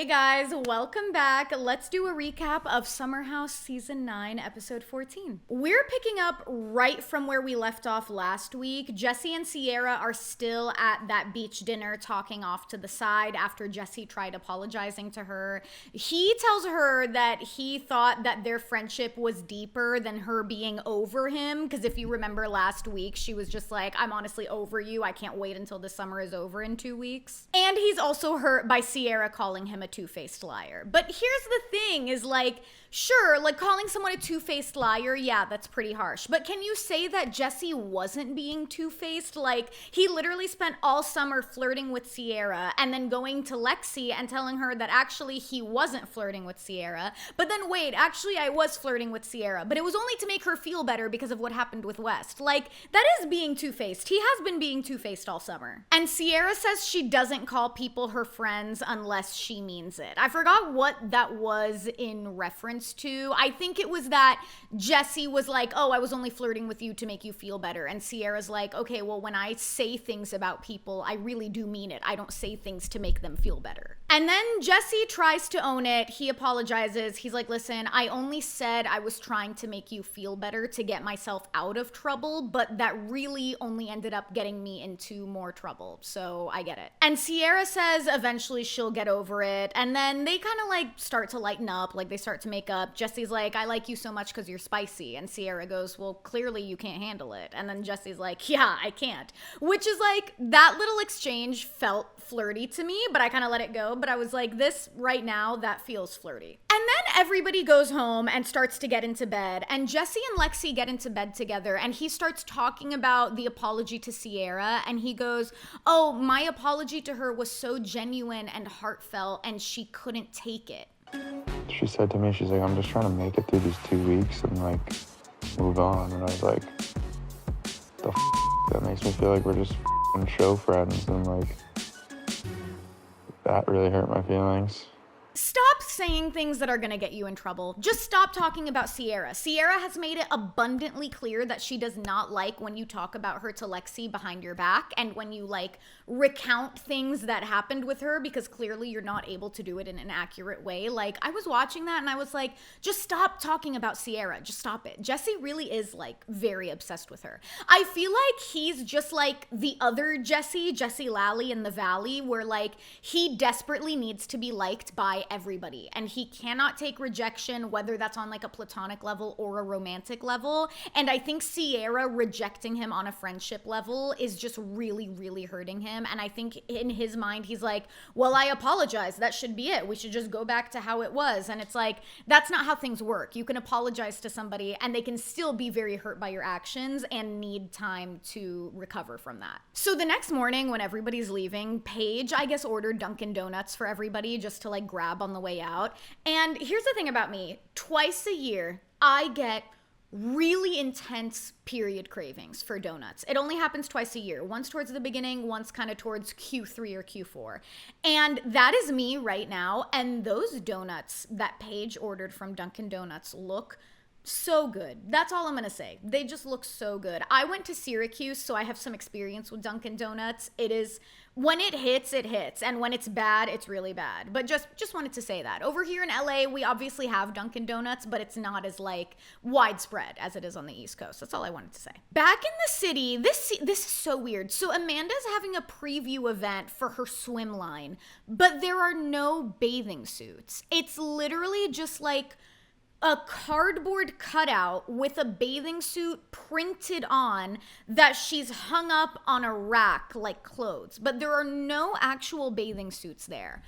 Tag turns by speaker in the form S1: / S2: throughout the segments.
S1: Hey guys, welcome back. Let's do a recap of Summer House Season 9, Episode 14. We're picking up right from where we left off last week. Jesse and Sierra are still at that beach dinner talking off to the side after Jesse tried apologizing to her. He tells her that he thought that their friendship was deeper than her being over him, because if you remember last week, she was just like, I'm honestly over you. I can't wait until the summer is over in 2 weeks. And he's also hurt by Sierra calling him a two-faced liar. But here's the thing is like, sure, like calling someone a two-faced liar, yeah, that's pretty harsh. But can you say that Jesse wasn't being two-faced? Like, he literally spent all summer flirting with Sierra and then going to Lexi and telling her that actually he wasn't flirting with Sierra. But then wait, actually I was flirting with Sierra, but it was only to make her feel better because of what happened with West. Like, that is being two-faced. He has been being two-faced all summer. And Sierra says she doesn't call people her friends unless she means it. I forgot what that was in reference to. I think it was that Jesse was like, oh, I was only flirting with you to make you feel better. And Sierra's like, okay, well, when I say things about people, I really do mean it. I don't say things to make them feel better. And then Jesse tries to own it. He apologizes. He's like, listen, I only said I was trying to make you feel better to get myself out of trouble, but that really only ended up getting me into more trouble. So I get it. And Sierra says eventually she'll get over it. And then they kind of like start to lighten up, like they start to make up. Jesse's like, I like you so much because you're spicy. And Sierra goes, well, clearly you can't handle it. And then Jesse's like, yeah, I can't. Which is like, that little exchange felt flirty to me, but I kind of let it go. But I was like, this right now, that feels flirty. And then everybody goes home and starts to get into bed. And Jesse and Lexi get into bed together. And he starts talking about the apology to Sierra. And he goes, oh, my apology to her was so genuine and heartfelt, and she couldn't take it.
S2: She said to me, she's like, I'm just trying to make it through these 2 weeks and like move on. And I was like, that makes me feel like we're just show friends. And like, that really hurt my feelings.
S1: Stop saying things that are gonna get you in trouble. Just stop talking about Sierra. Sierra has made it abundantly clear that she does not like when you talk about her to Lexi behind your back and when you like recount things that happened with her, because clearly you're not able to do it in an accurate way. Like, I was watching that and I was like, just stop talking about Sierra. Just stop it. Jesse really is like very obsessed with her. I feel like he's just like the other Jesse Lally in the Valley, where like he desperately needs to be liked by everybody and he cannot take rejection, whether that's on like a platonic level or a romantic level. And I think Sierra rejecting him on a friendship level is just really, really hurting him. And I think in his mind, he's like, well, I apologize. That should be it. We should just go back to how it was. And it's like, that's not how things work. You can apologize to somebody and they can still be very hurt by your actions and need time to recover from that. So the next morning when everybody's leaving, Paige, I guess, ordered Dunkin' Donuts for everybody just to like grab on the way out. And here's the thing about me, twice a year, I get really intense period cravings for donuts. It only happens twice a year, once towards the beginning, once kind of towards Q3 or Q4. And that is me right now. And those donuts that Paige ordered from Dunkin' Donuts look so good. That's all I'm gonna say. They just look so good. I went to Syracuse, so I have some experience with Dunkin' Donuts. It is, when it hits, it hits. And when it's bad, it's really bad. But just wanted to say that. Over here in LA, we obviously have Dunkin' Donuts, but it's not as like widespread as it is on the East Coast. That's all I wanted to say. Back in the city, this is so weird. So Amanda's having a preview event for her swim line, but there are no bathing suits. It's literally just like a cardboard cutout with a bathing suit printed on that she's hung up on a rack like clothes, but there are no actual bathing suits there.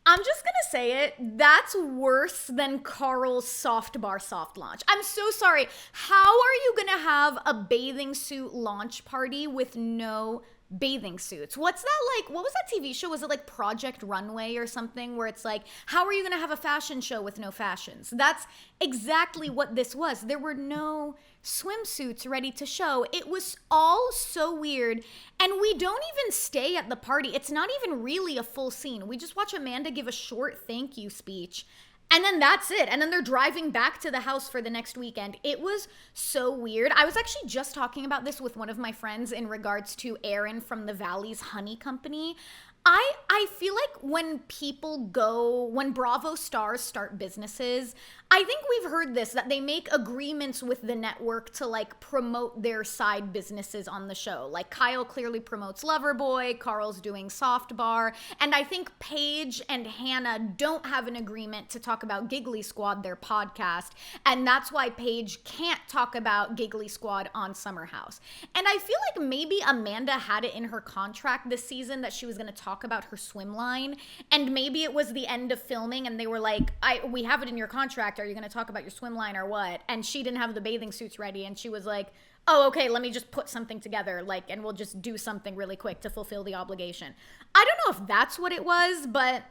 S1: I'm just gonna say it, that's worse than Carl's soft bar soft launch. I'm so sorry. How are you gonna have a bathing suit launch party with no bathing suits? What's that like? What was that TV show? Was it like Project Runway or something, where it's like, how are you gonna have a fashion show with no fashions? That's exactly what this was. There were no swimsuits ready to show. It was all so weird. And we don't even stay at the party. It's not even really a full scene. We just watch Amanda give a short thank you speech. And then that's it. And then they're driving back to the house for the next weekend. It was so weird. I was actually just talking about this with one of my friends in regards to Erin from the Valley's Honey Company. I feel like when Bravo stars start businesses, I think we've heard this, that they make agreements with the network to like promote their side businesses on the show. Like Kyle clearly promotes Loverboy, Carl's doing Soft Bar, and I think Paige and Hannah don't have an agreement to talk about Giggly Squad, their podcast, and that's why Paige can't talk about Giggly Squad on Summer House. And I feel like maybe Amanda had it in her contract this season that she was going to talk about her swim line, and maybe it was the end of filming and they were like, we have it in your contract, are you going to talk about your swim line or what? And she didn't have the bathing suits ready, and she was like, oh, okay, let me just put something together, like, and we'll just do something really quick to fulfill the obligation. I don't know if that's what it was, but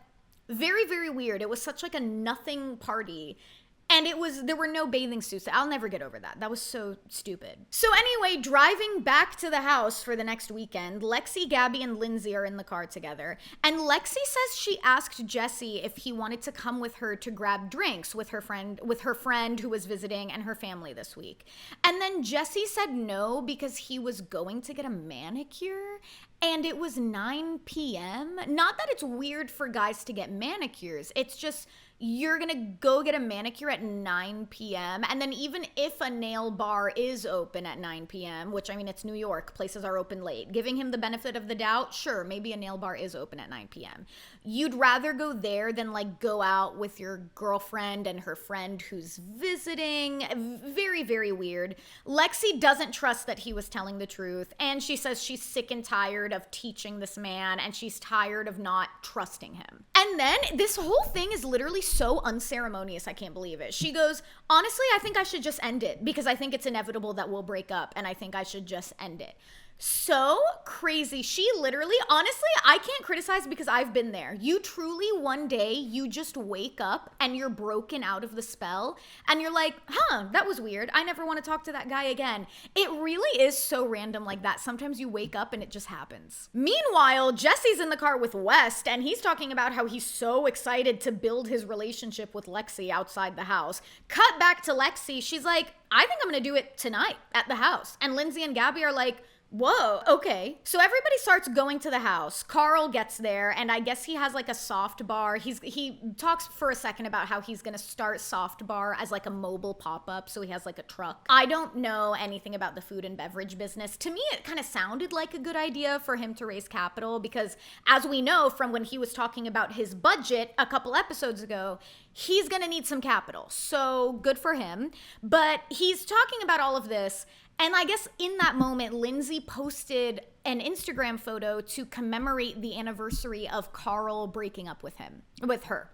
S1: very, very weird. It was such like a nothing party. And there were no bathing suits. I'll never get over that. That was so stupid. So anyway, driving back to the house for the next weekend, Lexi, Gabby, and Lindsay are in the car together. And Lexi says she asked Jesse if he wanted to come with her to grab drinks with her friend who was visiting and her family this week. And then Jesse said no because he was going to get a manicure. And it was 9 p.m. Not that it's weird for guys to get manicures. It's just you're going to go get a manicure at 9 p.m. And then even if a nail bar is open at 9 p.m., which, I mean, it's New York, places are open late. Giving him the benefit of the doubt, sure, maybe a nail bar is open at 9 p.m. You'd rather go there than like go out with your girlfriend and her friend who's visiting. Very, very weird. Lexi doesn't trust that he was telling the truth. And she says she's sick and tired of teaching this man, and she's tired of not trusting him. And then this whole thing is literally so unceremonious. I can't believe it. She goes, honestly, I think I should just end it because I think it's inevitable that we'll break up, and I think I should just end it. So crazy. She literally, honestly, I can't criticize because I've been there. You truly one day, you just wake up and you're broken out of the spell and you're like, that was weird. I never want to talk to that guy again. It really is so random like that. Sometimes you wake up and it just happens. Meanwhile, Jesse's in the car with West and he's talking about how he's so excited to build his relationship with Lexi outside the house. Cut back to Lexi. She's like, I think I'm going to do it tonight at the house. And Lindsay and Gabby are like, whoa, okay. So everybody starts going to the house. Carl gets there, and I guess he has like a Soft Bar. He talks for a second about how he's gonna start Soft Bar as like a mobile pop-up, so he has like a truck. I don't know anything about the food and beverage business. To me, it kind of sounded like a good idea for him to raise capital because, as we know from when he was talking about his budget a couple episodes ago, he's gonna need some capital. So good for him. But he's talking about all of this, and I guess in that moment, Lindsay posted an Instagram photo to commemorate the anniversary of Carl breaking up with her.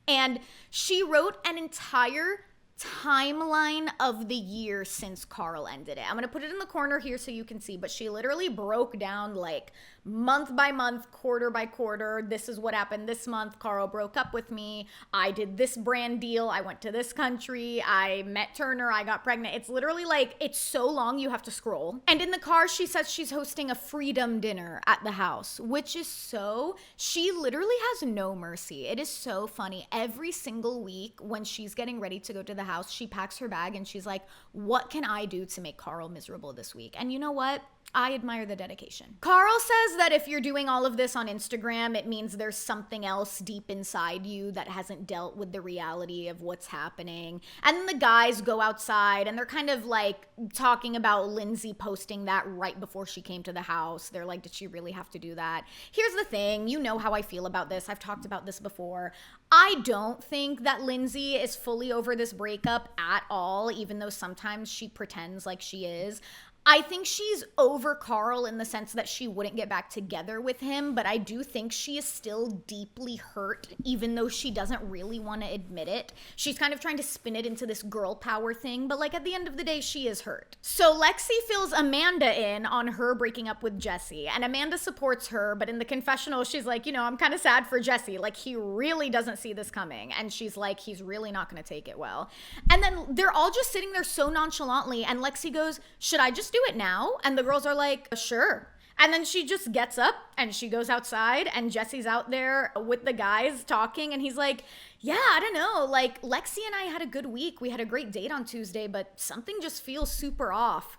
S1: And she wrote an entire timeline of the year since Carl ended it. I'm going to put it in the corner here so you can see, but she literally broke down like month by month, quarter by quarter. This is what happened this month. Carl broke up with me. I did this brand deal. I went to this country. I met Turner. I got pregnant. It's literally like, it's so long you have to scroll. And in the car, she says she's hosting a freedom dinner at the house, which is she literally has no mercy. It is so funny. Every single week when she's getting ready to go to the house, she packs her bag and she's like, what can I do to make Carl miserable this week? And you know what? I admire the dedication. Carl says that if you're doing all of this on Instagram, it means there's something else deep inside you that hasn't dealt with the reality of what's happening. And then the guys go outside and they're kind of like talking about Lindsay posting that right before she came to the house. They're like, did she really have to do that? Here's the thing. You know how I feel about this. I've talked about this before. I don't think that Lindsay is fully over this breakup at all, even though sometimes she pretends like she is. I think she's over Carl in the sense that she wouldn't get back together with him, but I do think she is still deeply hurt, even though she doesn't really want to admit it. She's kind of trying to spin it into this girl power thing, but like at the end of the day, she is hurt. So Lexi fills Amanda in on her breaking up with Jesse, and Amanda supports her, but in the confessional, she's like, I'm kind of sad for Jesse. Like, he really doesn't see this coming, and she's like, he's really not going to take it well. And then they're all just sitting there so nonchalantly, and Lexi goes, should I just do it now? And the girls are like, sure. And then she just gets up and she goes outside, and Jesse's out there with the guys talking, and he's like, yeah, I don't know, like Lexi and I had a good week. We had a great date on Tuesday, but something just feels super off.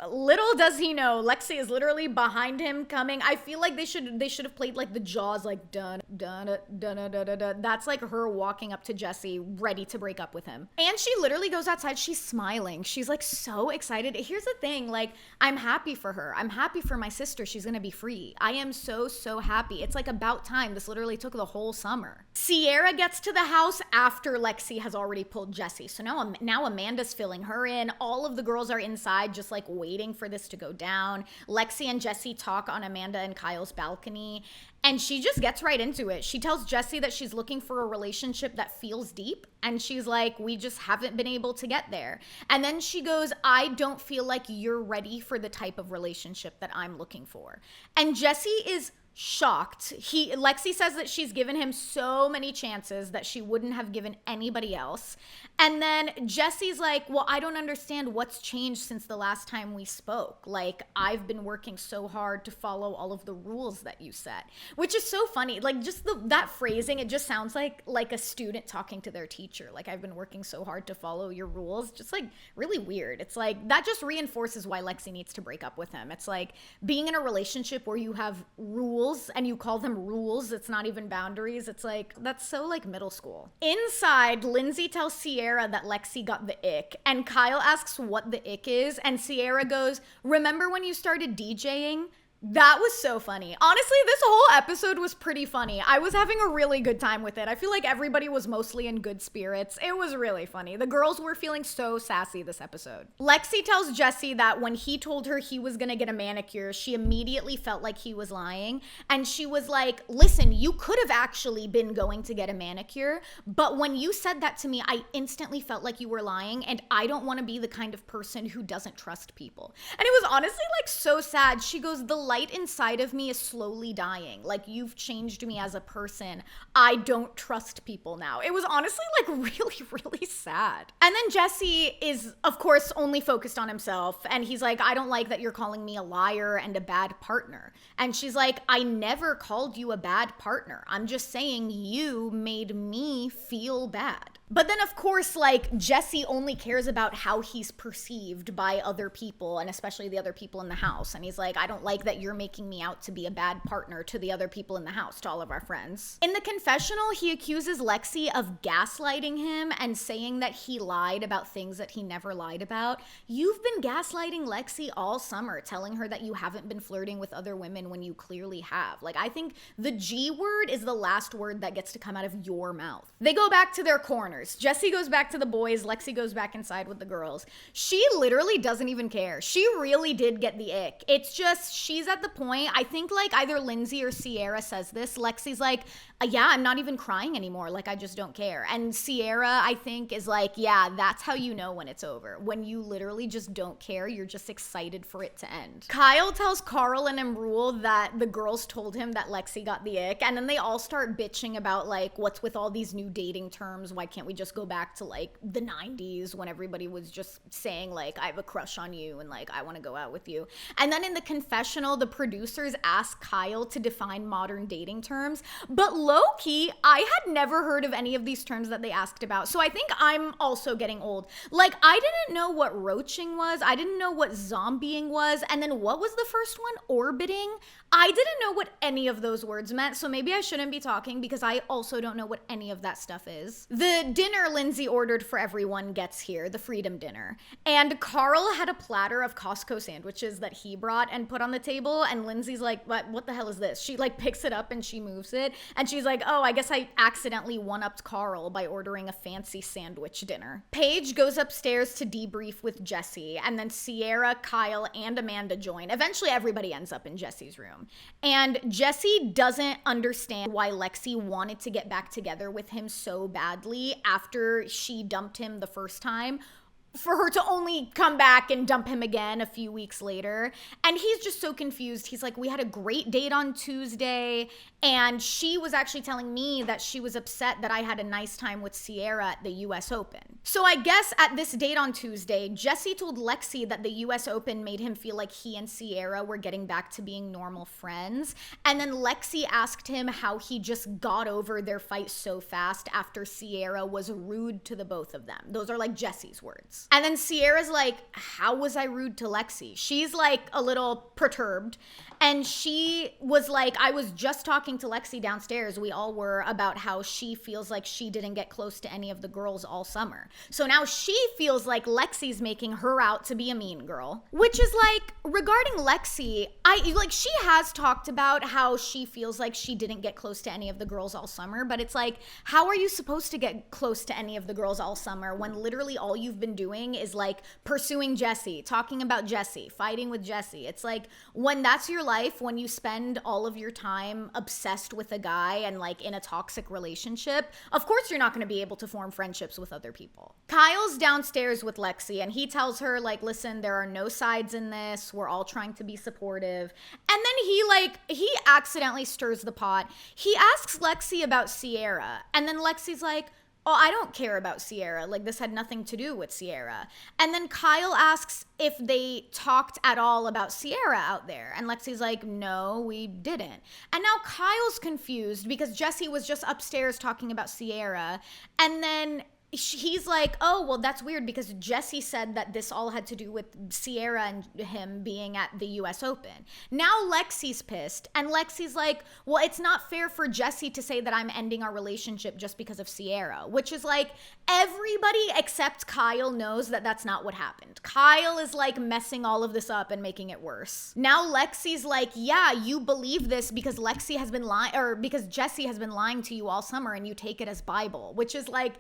S1: Little does he know, Lexi is literally behind him coming. I feel like they should have played like the Jaws, like dun dun dun dun dun dun. That's like her walking up to Jesse, ready to break up with him. And she literally goes outside. She's smiling. She's like so excited. Here's the thing, like I'm happy for her. I'm happy for my sister. She's gonna be free. I am so happy. It's like about time. This literally took the whole summer. Sierra gets to the house after Lexi has already pulled Jesse. So now Amanda's filling her in. All of the girls are inside, just like waiting for this to go down. Lexi and Jesse talk on Amanda and Kyle's balcony, and she just gets right into it. She tells Jesse that she's looking for a relationship that feels deep, and she's like, we just haven't been able to get there. And then she goes, I don't feel like you're ready for the type of relationship that I'm looking for. And Jesse is shocked. Lexi says that she's given him so many chances that she wouldn't have given anybody else. And then Jesse's like, well, I don't understand what's changed since the last time we spoke. Like, I've been working so hard to follow all of the rules that you set, which is so funny. Like, just that phrasing, it just sounds like a student talking to their teacher. Like, I've been working so hard to follow your rules. Just like really weird. It's like, that just reinforces why Lexi needs to break up with him. It's like being in a relationship where you have rules and you call them rules. It's not even boundaries. It's like, that's so like middle school. Inside, Lindsay tells Sierra that Lexi got the ick, and Kyle asks what the ick is, and Sierra goes, remember when you started DJing? That was so funny. Honestly, this whole episode was pretty funny. I was having a really good time with it. I feel like everybody was mostly in good spirits. It was really funny. The girls were feeling so sassy this episode. Lexi tells Jesse that when he told her he was gonna get a manicure, she immediately felt like he was lying. And she was like, listen, you could have actually been going to get a manicure, but when you said that to me, I instantly felt like you were lying, and I don't want to be the kind of person who doesn't trust people. And it was honestly like so sad. She goes, the light inside of me is slowly dying. Like, you've changed me as a person. I don't trust people now. It was honestly like really sad. And then Jesse is, of course, only focused on himself. And he's like, I don't like that you're calling me a liar and a bad partner. And she's like, I never called you a bad partner. I'm just saying you made me feel bad. But then, of course, like, Jesse only cares about how he's perceived by other people, and especially the other people in the house. And he's like, I don't like that you're making me out to be a bad partner to the other people in the house, to all of our friends. In the confessional, he accuses Lexi of gaslighting him and saying that he lied about things that he never lied about. You've been gaslighting Lexi all summer, telling her that you haven't been flirting with other women when you clearly have. Like, I think the G word is the last word that gets to come out of your mouth. They go back to their corners. Jesse goes back to the boys. Lexi goes back inside with the girls. She literally doesn't even care. She really did get the ick. It's just, she's at the point, I think like either Lindsay or Sierra says this. Lexi's like, yeah, I'm not even crying anymore. Like, I just don't care. And Sierra, I think, is like, yeah, that's how you know when it's over. When you literally just don't care, you're just excited for it to end. Kyle tells Carl and Emrul that the girls told him that Lexi got the ick, and then they all start bitching about like, what's with all these new dating terms? Why can't we just go back to like the 90s when everybody was just saying like, I have a crush on you and like, I want to go out with you. And then in the confessional, the producers ask Kyle to define modern dating terms, but low-key, I had never heard of any of these terms that they asked about. So I think I'm also getting old. Like, I didn't know what roaching was. I didn't know what zombieing was. And then what was the first one? Orbiting? I didn't know what any of those words meant, so maybe I shouldn't be talking because I also don't know what any of that stuff is. The dinner Lindsay ordered for everyone gets here, the freedom dinner. And Carl had a platter of Costco sandwiches that he brought and put on the table, and Lindsay's like, what the hell is this? She like picks it up and she moves it, and she's like, oh, I guess I accidentally one-upped Carl by ordering a fancy sandwich dinner. Paige goes upstairs to debrief with Jesse, and then Sierra, Kyle, and Amanda join. Eventually everybody ends up in Jesse's room. And Jesse doesn't understand why Lexi wanted to get back together with him so badly after she dumped him the first time, for her to only come back and dump him again a few weeks later. And he's just so confused. He's like, we had a great date on Tuesday And she was actually telling me that she was upset that I had a nice time with Sierra at the US Open. So I guess at this date on Tuesday, Jesse told Lexi that the US Open made him feel like he and Sierra were getting back to being normal friends. And then Lexi asked him how he just got over their fight so fast after Sierra was rude to the both of them. Those are like Jesse's words. And then Sierra's like, how was I rude to Lexi? She's like a little perturbed. And she was like, I was just talking to Lexi downstairs, we all were, about how she feels like she didn't get close to any of the girls all summer. So now she feels like Lexi's making her out to be a mean girl. Which is like, regarding Lexi, she has talked about how she feels like she didn't get close to any of the girls all summer, but it's like, how are you supposed to get close to any of the girls all summer when literally all you've been doing is like pursuing Jesse, talking about Jesse, fighting with Jesse? It's like, when that's your life, when you spend all of your time obsessed with a guy and like in a toxic relationship, of course you're not going to be able to form friendships with other people. Kyle's downstairs with Lexi and he tells her like, listen, there are no sides in this. We're all trying to be supportive. And then he accidentally stirs the pot. He asks Lexi about Sierra. And then Lexi's like, oh, I don't care about Sierra. Like, this had nothing to do with Sierra. And then Kyle asks if they talked at all about Sierra out there. And Lexi's like, no, we didn't. And now Kyle's confused because Jesse was just upstairs talking about Sierra. And then he's like, oh, well, that's weird because Jesse said that this all had to do with Sierra and him being at the US Open. Now Lexi's pissed, and Lexi's like, well, it's not fair for Jesse to say that I'm ending our relationship just because of Sierra, which is like, everybody except Kyle knows that that's not what happened. Kyle is like messing all of this up and making it worse. Now Lexi's like, yeah, you believe this because Lexi has been lying, or because Jesse has been lying to you all summer and you take it as Bible, which is like,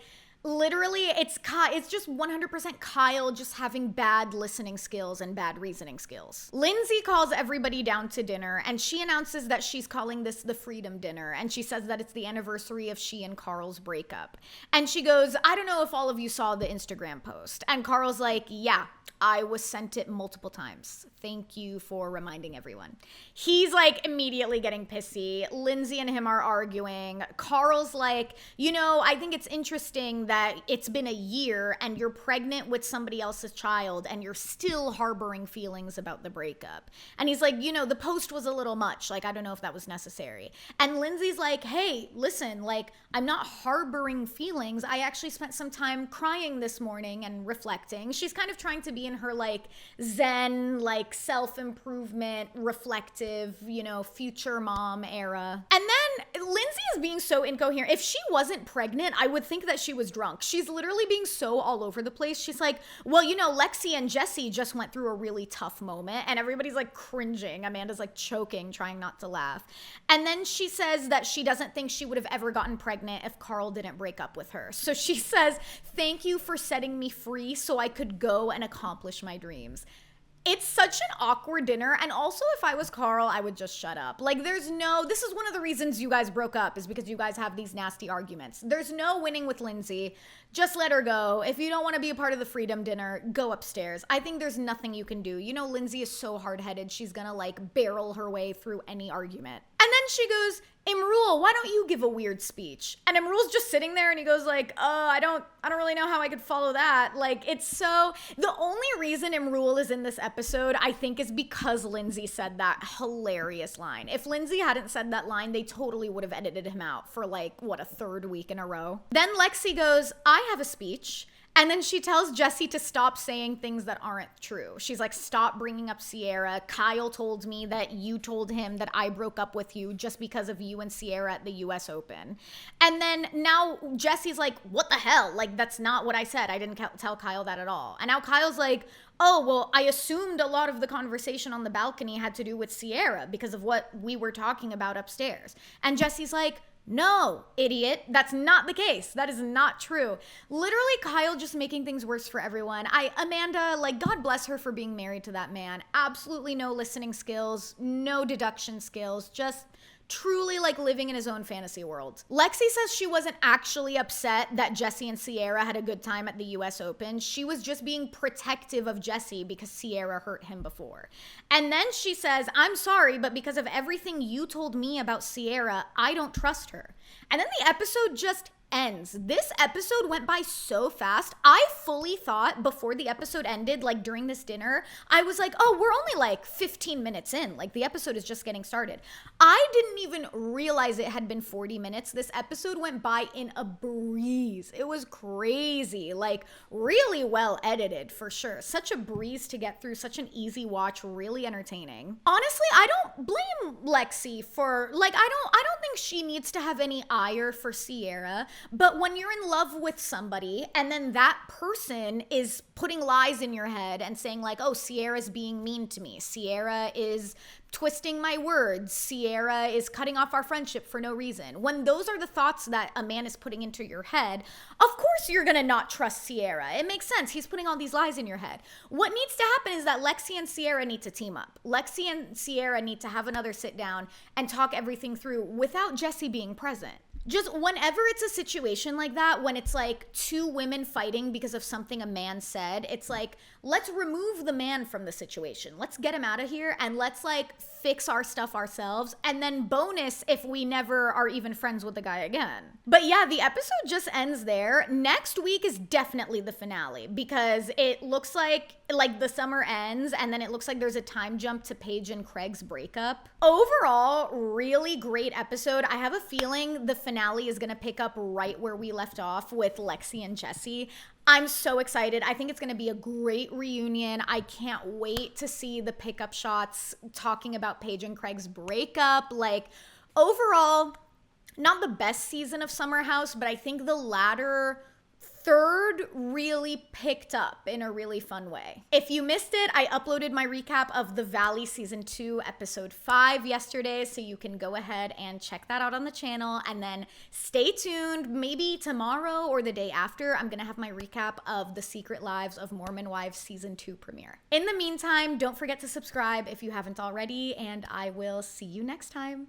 S1: literally, it's just 100% Kyle just having bad listening skills and bad reasoning skills. Lindsay calls everybody down to dinner and she announces that she's calling this the Freedom Dinner, and she says that it's the anniversary of she and Carl's breakup. And she goes, I don't know if all of you saw the Instagram post. And Carl's like, yeah, I was sent it multiple times. Thank you for reminding everyone. He's like immediately getting pissy. Lindsay and him are arguing. Carl's like, I think it's interesting that it's been a year and you're pregnant with somebody else's child and you're still harboring feelings about the breakup. And he's like, the post was a little much. Like, I don't know if that was necessary. And Lindsay's like, hey, listen, like, I'm not harboring feelings. I actually spent some time crying this morning and reflecting. She's kind of trying to be in her like Zen, like self-improvement, reflective, future mom era. And then Lindsay is being so incoherent. If she wasn't pregnant, I would think that she was drunk. She's literally being so all over the place. She's like, well, Lexi and Jesse just went through a really tough moment, and everybody's like cringing. Amanda's like choking, trying not to laugh. And then she says that she doesn't think she would have ever gotten pregnant if Carl didn't break up with her. So she says, thank you for setting me free so I could go and accomplish my dreams. It's such an awkward dinner. And also, if I was Carl, I would just shut up. Like, this is one of the reasons you guys broke up, is because you guys have these nasty arguments. There's no winning with Lindsay. Just let her go. If you don't want to be a part of the Freedom Dinner, go upstairs. I think there's nothing you can do. Lindsay is so hard-headed. She's gonna like barrel her way through any argument. And then she goes, Imrul, why don't you give a weird speech? And Imrul's just sitting there and he goes like, I don't really know how I could follow that. Like, it's so, the only reason Imrul is in this episode, I think, is because Lindsay said that hilarious line. If Lindsay hadn't said that line, they totally would have edited him out for like, a third week in a row. Then Lexi goes, I have a speech. And then she tells Jesse to stop saying things that aren't true. She's like, stop bringing up Sierra. Kyle told me that you told him that I broke up with you just because of you and Sierra at the US Open. And then now Jesse's like, what the hell? Like, that's not what I said. I didn't tell Kyle that at all. And now Kyle's like, oh, well, I assumed a lot of the conversation on the balcony had to do with Sierra because of what we were talking about upstairs. And Jesse's like, no, idiot. That's not the case. That is not true. Literally, Kyle just making things worse for everyone. Amanda, like, God bless her for being married to that man. Absolutely no listening skills, no deduction skills, just truly like living in his own fantasy world. Lexi says she wasn't actually upset that Jesse and Sierra had a good time at the US Open. She was just being protective of Jesse because Sierra hurt him before. And then she says, I'm sorry, but because of everything you told me about Sierra, I don't trust her. And then the episode just ends. This episode went by so fast. I fully thought before the episode ended, like during this dinner, I was like, oh, we're only like 15 minutes in. Like the episode is just getting started. I didn't even realize it had been 40 minutes. This episode went by in a breeze. It was crazy. Like really well edited for sure. Such a breeze to get through, such an easy watch, really entertaining. Honestly, I don't blame Lexi for like I don't think she needs to have any ire for Sierra. But when you're in love with somebody and then that person is putting lies in your head and saying like, oh, Sierra's being mean to me, Sierra is twisting my words, Sierra is cutting off our friendship for no reason. When those are the thoughts that a man is putting into your head, of course you're gonna not trust Sierra. It makes sense. He's putting all these lies in your head. What needs to happen is that Lexi and Sierra need to team up. Lexi and Sierra need to have another sit down and talk everything through without Jesse being present. Just whenever it's a situation like that, when it's like two women fighting because of something a man said, it's like, let's remove the man from the situation. Let's get him out of here and let's like fix our stuff ourselves. And then bonus if we never are even friends with the guy again. But yeah, the episode just ends there. Next week is definitely the finale because it looks like the summer ends and then it looks like there's a time jump to Paige and Craig's breakup. Overall, really great episode. I have a feeling the finale is gonna pick up right where we left off with Lexi and Jesse. I'm so excited. I think it's going to be a great reunion. I can't wait to see the pickup shots talking about Paige and Craig's breakup. Like, overall, not the best season of Summer House, but I think the latter third really picked up in a really fun way. If you missed it, I uploaded my recap of The Valley Season 2, Episode 5 yesterday, so you can go ahead and check that out on the channel. And then stay tuned, maybe tomorrow or the day after, I'm gonna have my recap of The Secret Lives of Mormon Wives Season 2 premiere. In the meantime, don't forget to subscribe if you haven't already, and I will see you next time.